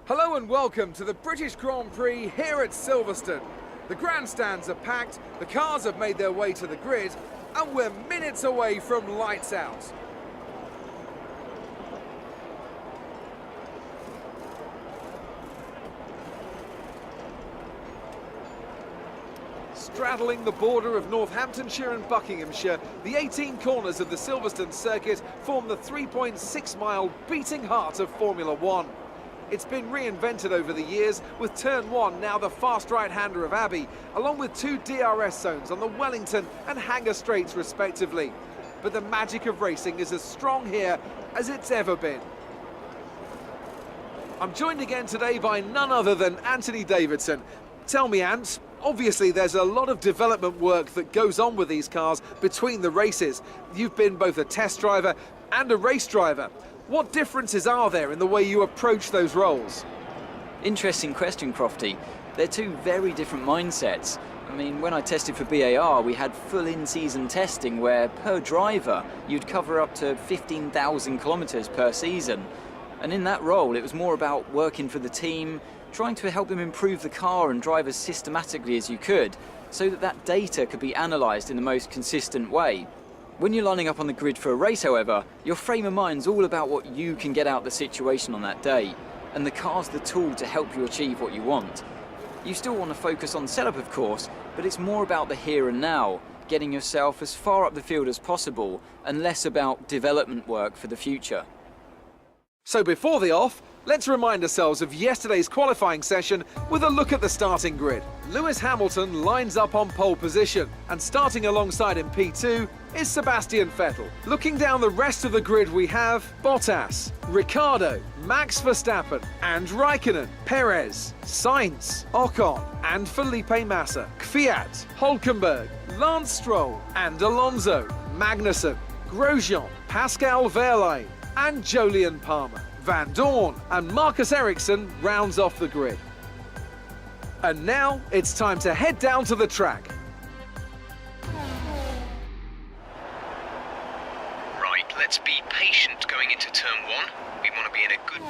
Hello and welcome to the British Grand Prix here at Silverstone. The grandstands are packed, the cars have made their way to the grid, and we're minutes away from lights out. Straddling the border of Northamptonshire and Buckinghamshire, the 18 corners of the Silverstone circuit form the 3.6-mile beating heart of Formula One. It's been reinvented over the years, with Turn 1 now the fast right-hander of Abbey, along with two DRS zones on the Wellington and Hanger Straights respectively. But the magic of racing is as strong here as it's ever been. I'm joined again today by none other than Anthony Davidson. Tell me, Ant, obviously there's a lot of development work that goes on with these cars between the races. You've been both a test driver and a race driver. What differences are there in the way you approach those roles? Interesting question, Crofty. They're two very different mindsets. I mean, when I tested for BAR, we had full in-season testing where, per driver, you'd cover up to 15,000 kilometres per season. And in that role, it was more about working for the team, trying to help them improve the car and drive as systematically as you could, so that that data could be analysed in the most consistent way. When you're lining up on the grid for a race, however, your frame of mind's all about what you can get out of the situation on that day, and the car's the tool to help you achieve what you want. You still want to focus on setup, of course, but it's more about the here and now, getting yourself as far up the field as possible, and less about development work for the future. So before the off, let's remind ourselves of yesterday's qualifying session with a look at the starting grid. Lewis Hamilton lines up on pole position, and starting alongside him P2 is Sebastian Vettel. Looking down the rest of the grid, we have Bottas, Ricciardo, Max Verstappen and Raikkonen, Perez, Sainz, Ocon and Felipe Massa, Kvyat, Hülkenberg, Lance Stroll and Alonso, Magnussen, Grosjean, Pascal Wehrlein and Jolyon Palmer. Van Dorn and Marcus Ericsson rounds off the grid. And now it's time to head down to the track. Right, let's be patient going into turn 1. We want to be in a good...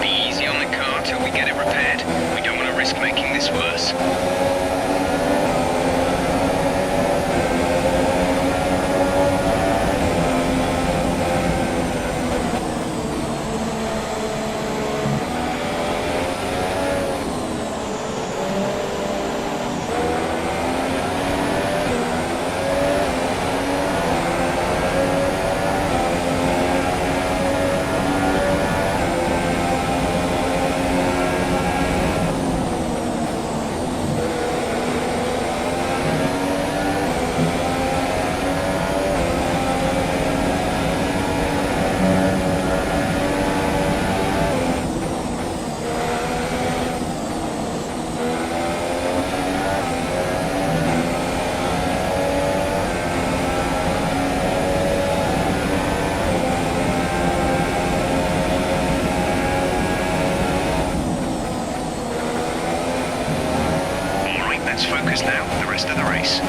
Be easy on the car till we get it repaired. We don't want to risk making this worse. Let's focus now for the rest of the race.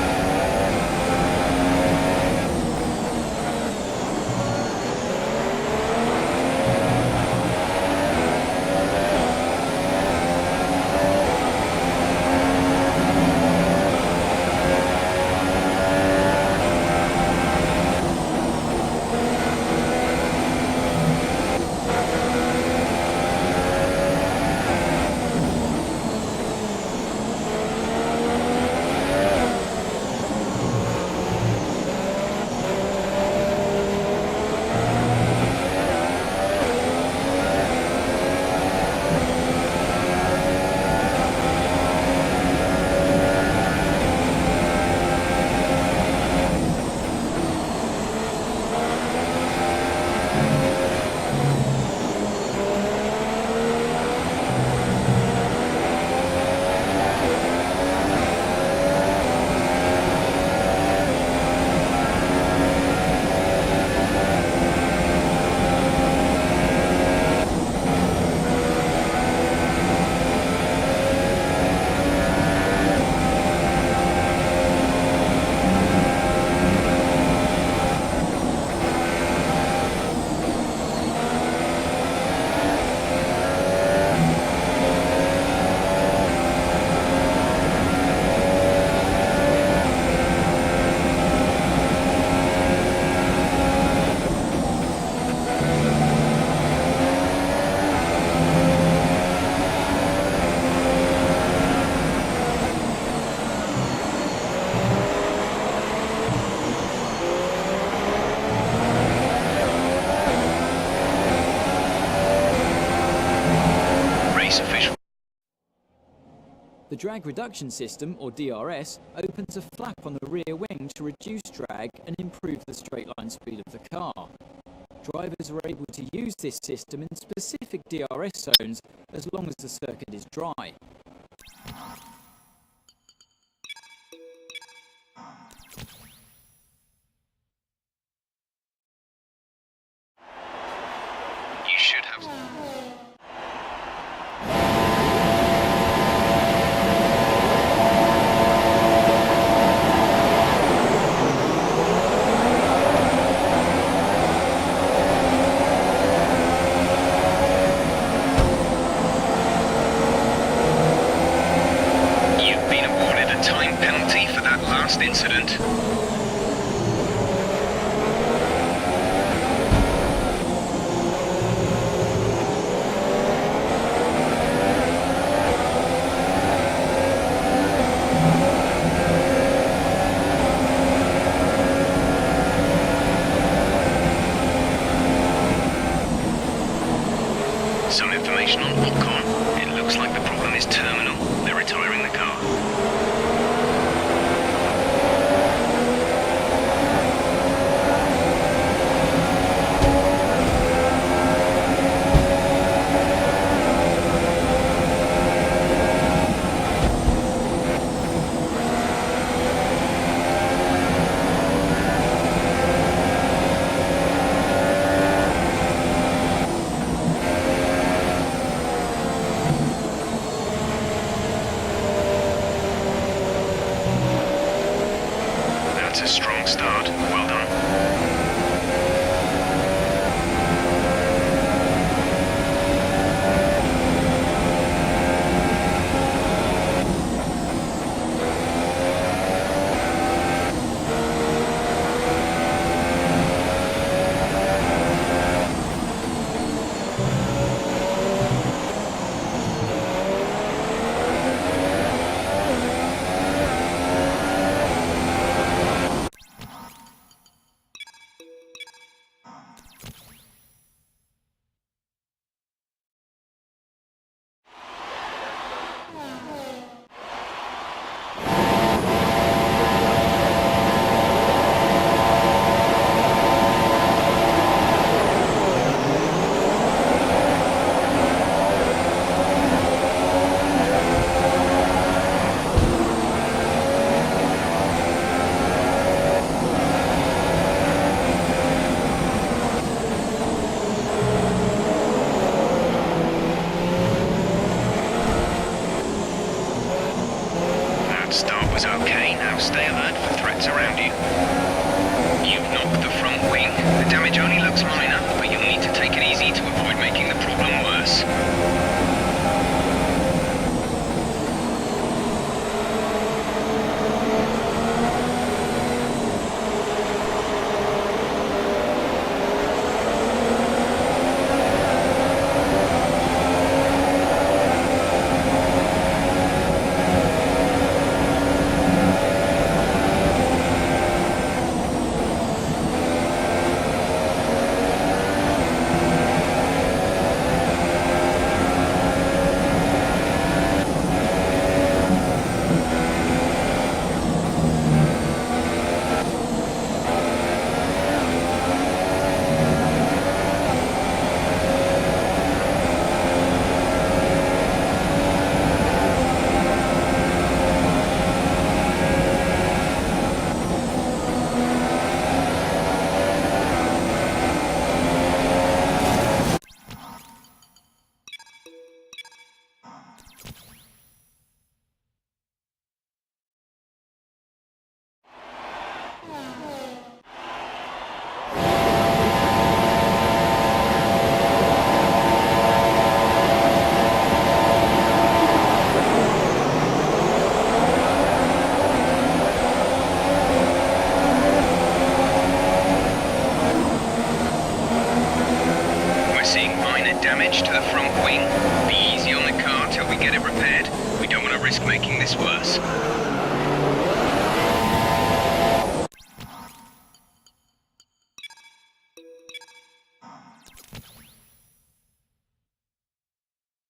The drag reduction system, or DRS, opens a flap on the rear wing to reduce drag and improve the straight line speed of the car. Drivers are able to use this system in specific DRS zones as long as the circuit is dry. You should have... incident. Some information on Ocon. It looks like the problem is terminal. They're retiring the car. stay alert for threats around you. You've knocked the front wing. The damage only looks minor, but you'll need to take it easy to avoid making the problem worse. Damage to the front wing. Be easy on the car till we get it repaired. We don't want to risk making this worse.